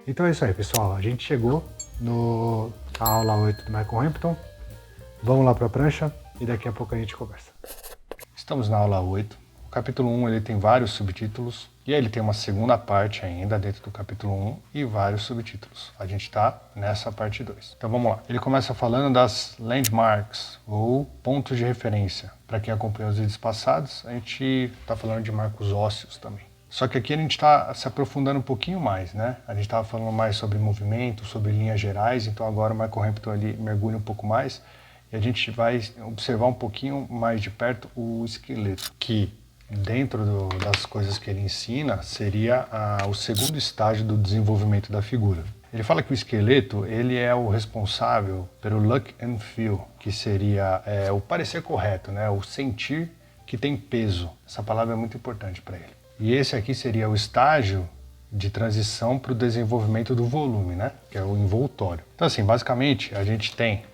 Então é isso aí, pessoal. A gente chegou na aula 8 do Michael Hampton. Vamos lá para a prancha e daqui a pouco a gente conversa. Estamos na aula 8. O capítulo 1 ele tem vários subtítulos e aí ele tem uma segunda parte ainda dentro do capítulo 1 e vários subtítulos. A gente está nessa parte 2. Então vamos lá. Ele começa falando das landmarks ou pontos de referência. Para quem acompanhou os vídeos passados, a gente está falando de marcos ósseos também. Só que aqui a gente está se aprofundando um pouquinho mais, né? A gente estava falando mais sobre movimento, sobre linhas gerais, então agora o Michael Hampton ele mergulha um pouco mais e a gente vai observar um pouquinho mais de perto o esqueleto, que dentro das coisas que ele ensina seria o segundo estágio do desenvolvimento da figura. Ele fala que o esqueleto ele é o responsável pelo look and feel, que seria o parecer correto, né? O sentir que tem peso. Essa palavra é muito importante para ele. E esse aqui seria o estágio de transição para o desenvolvimento do volume, né? Que é o envoltório. Então assim, basicamente a gente tem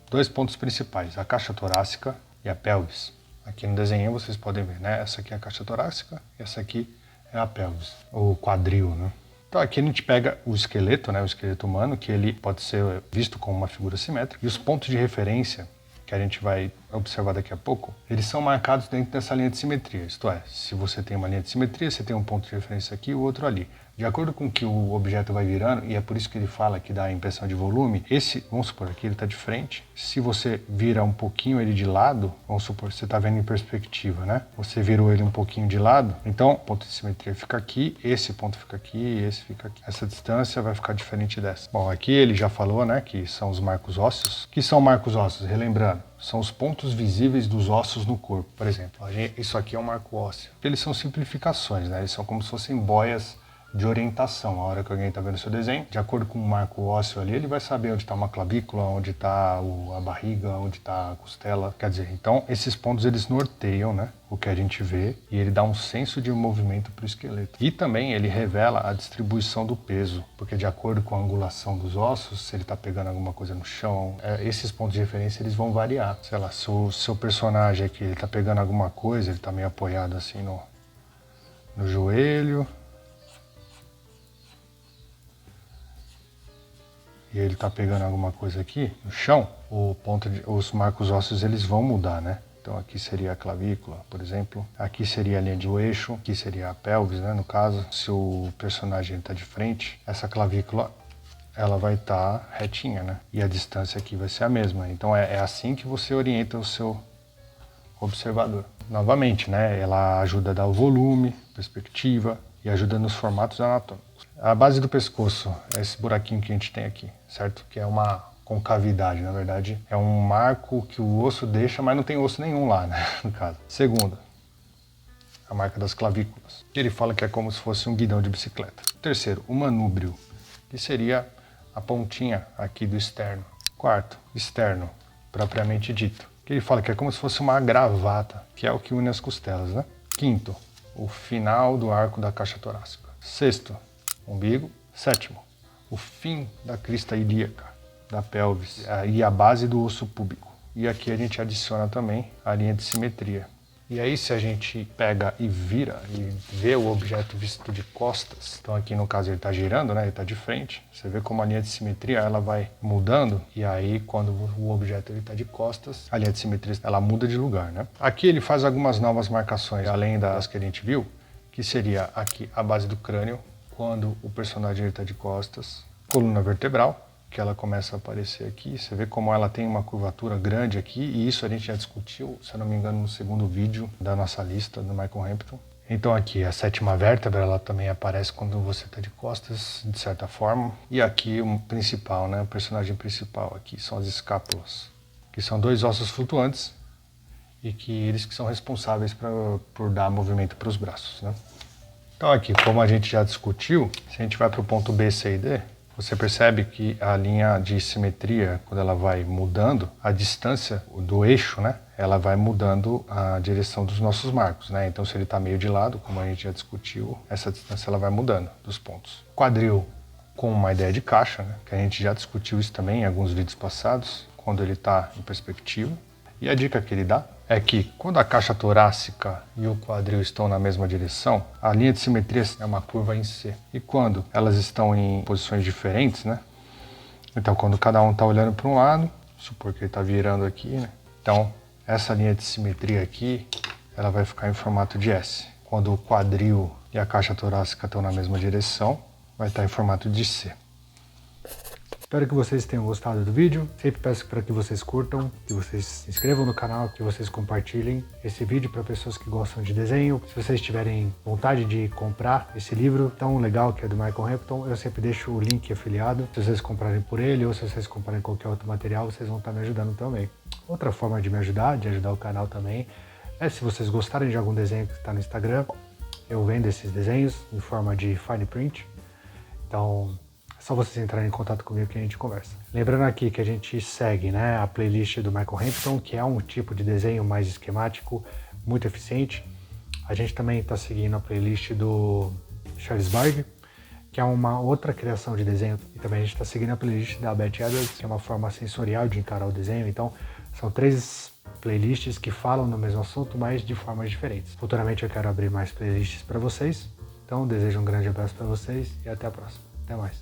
dois pontos principais, a caixa torácica e a pelvis. Aqui no desenho vocês podem ver, né? Essa aqui é a caixa torácica e essa aqui é a pelvis, ou quadril, né? Então aqui a gente pega o esqueleto, né? O esqueleto humano, que ele pode ser visto como uma figura simétrica, e os pontos de referência que a gente vai observar daqui a pouco, eles são marcados dentro dessa linha de simetria. Isto é, se você tem uma linha de simetria, você tem um ponto de referência aqui e o outro ali. De acordo com que o objeto vai virando, e é por isso que ele fala que dá a impressão de volume, vamos supor, aqui ele está de frente, se você vira um pouquinho ele de lado, vamos supor, você está vendo em perspectiva, né? Você virou ele um pouquinho de lado, então o ponto de simetria fica aqui, esse ponto fica aqui e esse fica aqui. Essa distância vai ficar diferente dessa. Bom, aqui ele já falou, né, que são os marcos ósseos. O que são marcos ósseos? Relembrando, são os pontos visíveis dos ossos no corpo. Por exemplo, isso aqui é um marco ósseo. Eles são simplificações, né? Eles são como se fossem boias de orientação. A hora que alguém está vendo o seu desenho, de acordo com o marco ósseo ali, ele vai saber onde está uma clavícula, onde está a barriga, onde está a costela. Quer dizer, então esses pontos eles norteiam, né, o que a gente vê e ele dá um senso de movimento para o esqueleto. E também ele revela a distribuição do peso, porque de acordo com a angulação dos ossos, se ele está pegando alguma coisa no chão, esses pontos de referência eles vão variar. Sei lá, se o seu personagem aqui ele está pegando alguma coisa, ele está meio apoiado assim no joelho, e ele está pegando alguma coisa aqui no chão, os marcos ósseos eles vão mudar, né? Então aqui seria a clavícula, por exemplo. Aqui seria a linha de eixo, aqui seria a pelvis, né? No caso, se o personagem está de frente, essa clavícula ela vai estar retinha, né? E a distância aqui vai ser a mesma. Então é assim que você orienta o seu observador. Novamente, né? Ela ajuda a dar o volume, perspectiva e ajuda nos formatos anatômicos. A base do pescoço é esse buraquinho que a gente tem aqui, certo? Que é uma concavidade, na verdade. É um marco que o osso deixa, mas não tem osso nenhum lá, né? No caso. Segunda, a marca das clavículas. Que ele fala que é como se fosse um guidão de bicicleta. Terceiro, o manúbrio, que seria a pontinha aqui do externo. Quarto, externo, propriamente dito. Que ele fala que é como se fosse uma gravata, que é o que une as costelas, né? Quinto, o final do arco da caixa torácica. Sexto, umbigo. Sétimo, o fim da crista ilíaca, da pelvis e a base do osso púbico. E aqui a gente adiciona também a linha de simetria. E aí se a gente pega e vira e vê o objeto visto de costas, então aqui no caso ele está girando, né? Ele está de frente, você vê como a linha de simetria ela vai mudando e aí quando o objeto está de costas, a linha de simetria ela muda de lugar, né? Aqui ele faz algumas novas marcações, além das que a gente viu, que seria aqui a base do crânio, quando o personagem está de costas, coluna vertebral, que ela começa a aparecer aqui, você vê como ela tem uma curvatura grande aqui, e isso a gente já discutiu, se eu não me engano, no segundo vídeo da nossa lista do Michael Hampton. Então aqui a sétima vértebra, ela também aparece quando você está de costas, de certa forma. E aqui o principal, né, o personagem principal aqui, são as escápulas, que são dois ossos flutuantes, e que eles que são responsáveis por dar movimento para os braços, né? Então aqui, como a gente já discutiu, se a gente vai para o ponto B, C e D, você percebe que a linha de simetria, quando ela vai mudando, a distância do eixo, né, ela vai mudando a direção dos nossos marcos, né? Então se ele está meio de lado, como a gente já discutiu, essa distância ela vai mudando dos pontos. Quadril com uma ideia de caixa, né, que a gente já discutiu isso também em alguns vídeos passados, quando ele está em perspectiva. E a dica que ele dá é que quando a caixa torácica e o quadril estão na mesma direção, a linha de simetria é uma curva em C. E quando elas estão em posições diferentes, né? Então, quando cada um está olhando para um lado, supor que ele está virando aqui, né? Então, essa linha de simetria aqui, ela vai ficar em formato de S. Quando o quadril e a caixa torácica estão na mesma direção, vai estar em formato de C. Espero que vocês tenham gostado do vídeo. Sempre peço para que vocês curtam, que vocês se inscrevam no canal, que vocês compartilhem esse vídeo para pessoas que gostam de desenho. Se vocês tiverem vontade de comprar esse livro tão legal que é do Michael Hampton, eu sempre deixo o link afiliado. Se vocês comprarem por ele ou se vocês comprarem qualquer outro material, vocês vão estar me ajudando também. Outra forma de me ajudar, de ajudar o canal também, é se vocês gostarem de algum desenho que está no Instagram, eu vendo esses desenhos em forma de fine print. Então, é só vocês entrarem em contato comigo que a gente conversa. Lembrando aqui que a gente segue, né, a playlist do Michael Hampton, que é um tipo de desenho mais esquemático, muito eficiente. A gente também está seguindo a playlist do Charles Barg, que é uma outra criação de desenho. E também a gente está seguindo a playlist da Beth Edwards, que é uma forma sensorial de encarar o desenho. Então, são 3 playlists que falam no mesmo assunto, mas de formas diferentes. Futuramente eu quero abrir mais playlists para vocês. Então, desejo um grande abraço para vocês e até a próxima. Até mais.